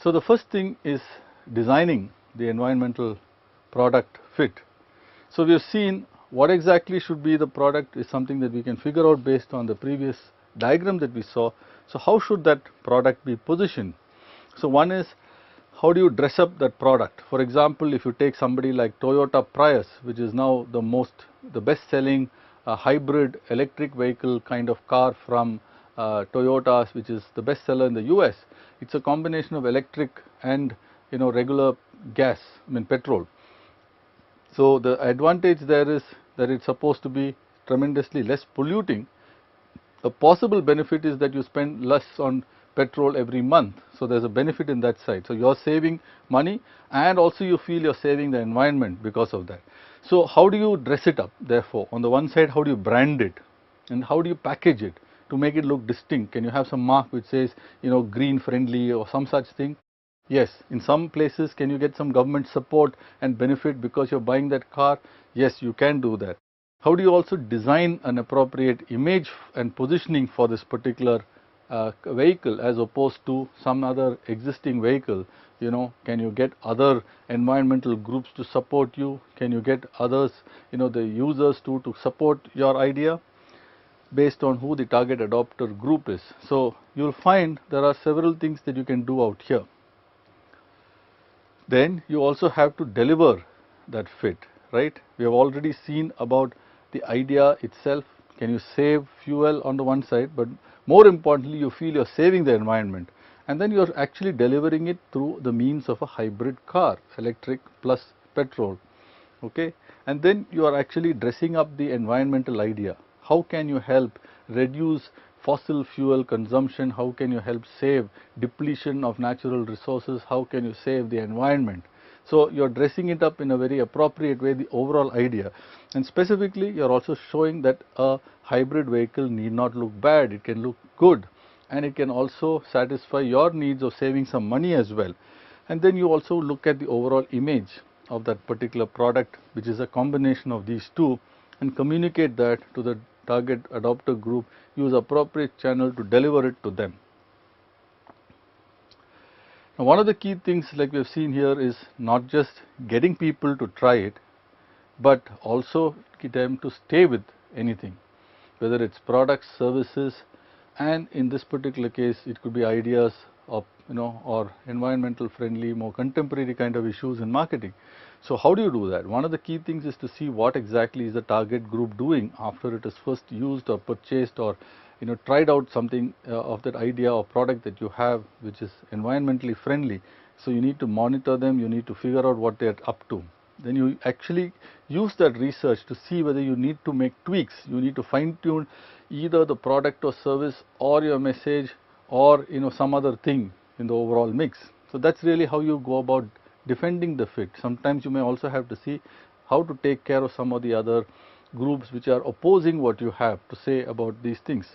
So the first thing is designing the environmental product fit. So we have seen what exactly should be the product is something that we can figure out based on the previous diagram that we saw. So how should that product be positioned? So one is, how do you dress up that product? For example, if you take somebody like Toyota Prius, which is now the best selling hybrid electric vehicle kind of car from Toyota, which is the best seller in the US. It's a combination of electric and regular gas, petrol. So the advantage there is that it's supposed to be tremendously less polluting. A possible benefit is that you spend less on petrol every month. So there's a benefit in that side. So you're saving money, and also you feel you're saving the environment because of that. So how do you dress it up? Therefore, on the one side, how do you brand it, and how do you package it to make it look distinct? Can you have some mark which says green friendly or some such thing? Yes, in some places, can you get some government support and benefit because you're buying that car? Yes, you can do that. How do you also design an appropriate image and positioning for this particular vehicle as opposed to some other existing vehicle? Can you get other environmental groups to support you? Can you get others, the users to support your idea based on who the target adopter group is? So you'll find there are several things that you can do out here. Then you also have to deliver that fit, right? We have already seen about the idea itself. Can you save fuel on the one side, but more importantly, you feel you're saving the environment, and then you're actually delivering it through the means of a hybrid car, electric plus petrol, okay? And then you are actually dressing up the environmental idea. How can you help reduce fossil fuel consumption? How can you help save depletion of natural resources? How can you save the environment? So you're dressing it up in a very appropriate way, the overall idea. And specifically, you're also showing that a hybrid vehicle need not look bad. It can look good, and it can also satisfy your needs of saving some money as well. And then you also look at the overall image of that particular product, which is a combination of these two, and communicate that to the target adopter group. Use appropriate channel to deliver it to them. Now, one of the key things, like we have seen here, is not just getting people to try it, but also get them to stay with anything, whether it's products, services, and in this particular case, it could be ideas of or environmental friendly, more contemporary kind of issues in marketing. So how do you do that? One of the key things is to see what exactly is the target group doing after it is first used or purchased or tried out something of that idea or product that you have, which is environmentally friendly. So you need to monitor them, you need to figure out what they are up to. Then you actually use that research to see whether you need to make tweaks. You need to fine tune either the product or service or your message or some other thing in the overall mix. So that's really how you go about defending the fit. Sometimes you may also have to see how to take care of some of the other groups which are opposing what you have to say about these things.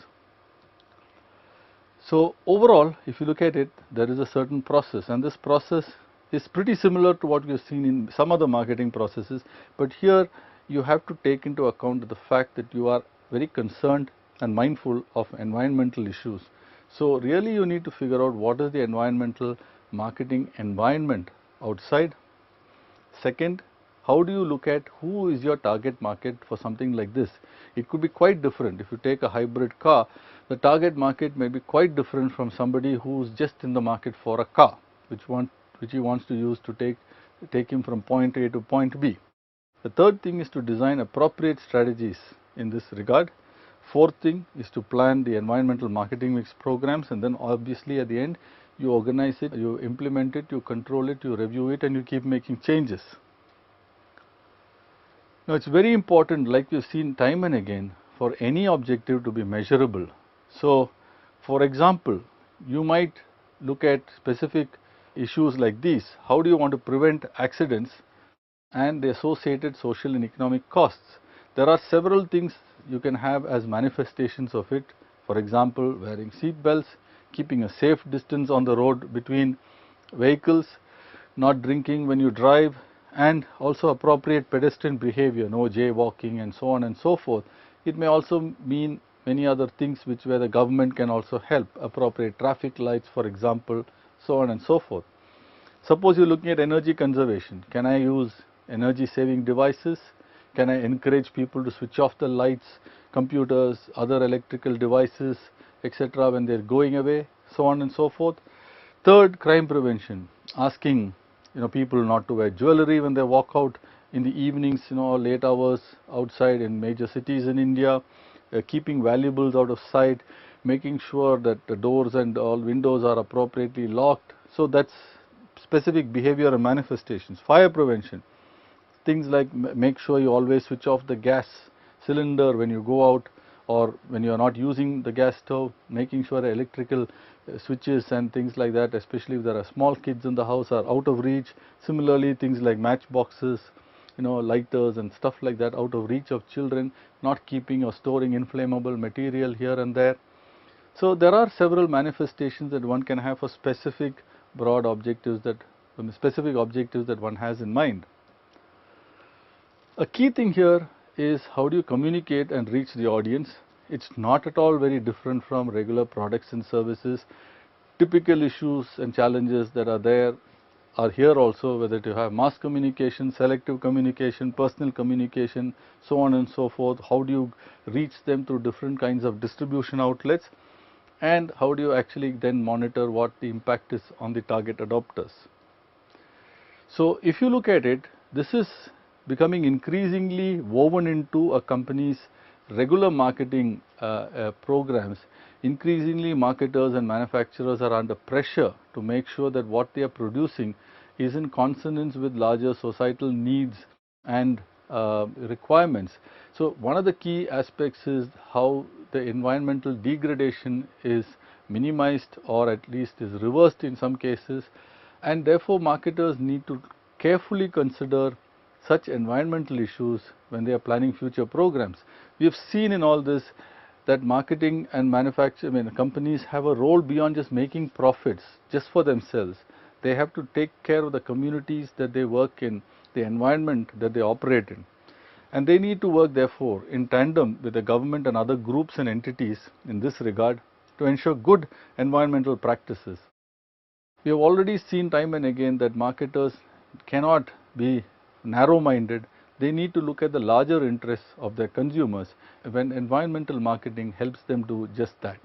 So overall, if you look at it, there is a certain process, and this process is pretty similar to what we have seen in some other marketing processes, but here you have to take into account the fact that you are very concerned and mindful of environmental issues. So really you need to figure out what is the environmental marketing environment outside. Second, how do you look at who is your target market for something like this? It could be quite different. If you take a hybrid car, the target market may be quite different from somebody who's just in the market for a car, which he wants to use to take him from point A to point B. The third thing is to design appropriate strategies in this regard. Fourth thing is to plan the environmental marketing mix programs, and then obviously at the end you organize it, you implement it, you control it, you review it, and you keep making changes. Now it's very important, like we've seen time and again, for any objective to be measurable. So for example, you might look at specific issues like these. How do you want to prevent accidents and the associated social and economic costs? There are several things you can have as manifestations of it. For example, wearing seat belts, keeping a safe distance on the road between vehicles, not drinking when you drive, and also appropriate pedestrian behavior, no jaywalking and so on and so forth. It may also mean many other things where the government can also help, appropriate traffic lights for example, so on and so forth. Suppose you are looking at energy conservation. Can I use energy saving devices? Can I encourage people to switch off the lights, computers, other electrical devices, etc. when they are going away, so on and so forth. Third, crime prevention, asking people not to wear jewelry when they walk out in the evenings, late hours outside in major cities in India, keeping valuables out of sight, making sure that the doors and all windows are appropriately locked. So that's specific behavior and manifestations. Fire prevention, things like make sure you always switch off the gas cylinder when you go out, or when you are not using the gas stove, making sure electrical switches and things like that, especially if there are small kids in the house, are out of reach. Similarly, things like matchboxes, lighters and stuff like that out of reach of children, not keeping or storing inflammable material here and there. So there are several manifestations that one can have for specific broad objectives that one has in mind. A key thing here is how do you communicate and reach the audience. It's not at all very different from regular products and services. Typical issues and challenges that are there are here also, whether you have mass communication, selective communication, personal communication, so on and so forth. How do you reach them through different kinds of distribution outlets, and how do you actually then monitor what the impact is on the target adopters. So if you look at it, this is becoming increasingly woven into a company's regular marketing programs. Increasingly, marketers and manufacturers are under pressure to make sure that what they are producing is in consonance with larger societal needs and requirements. So one of the key aspects is how the environmental degradation is minimized, or at least is reversed in some cases, and therefore marketers need to carefully consider such environmental issues when they are planning future programs. We have seen in all this that marketing and manufacturing companies have a role beyond just making profits just for themselves. They have to take care of the communities that they work in, the environment that they operate in. And they need to work therefore in tandem with the government and other groups and entities in this regard to ensure good environmental practices. We have already seen time and again that marketers cannot be narrow-minded. They need to look at the larger interests of their consumers when environmental marketing helps them do just that.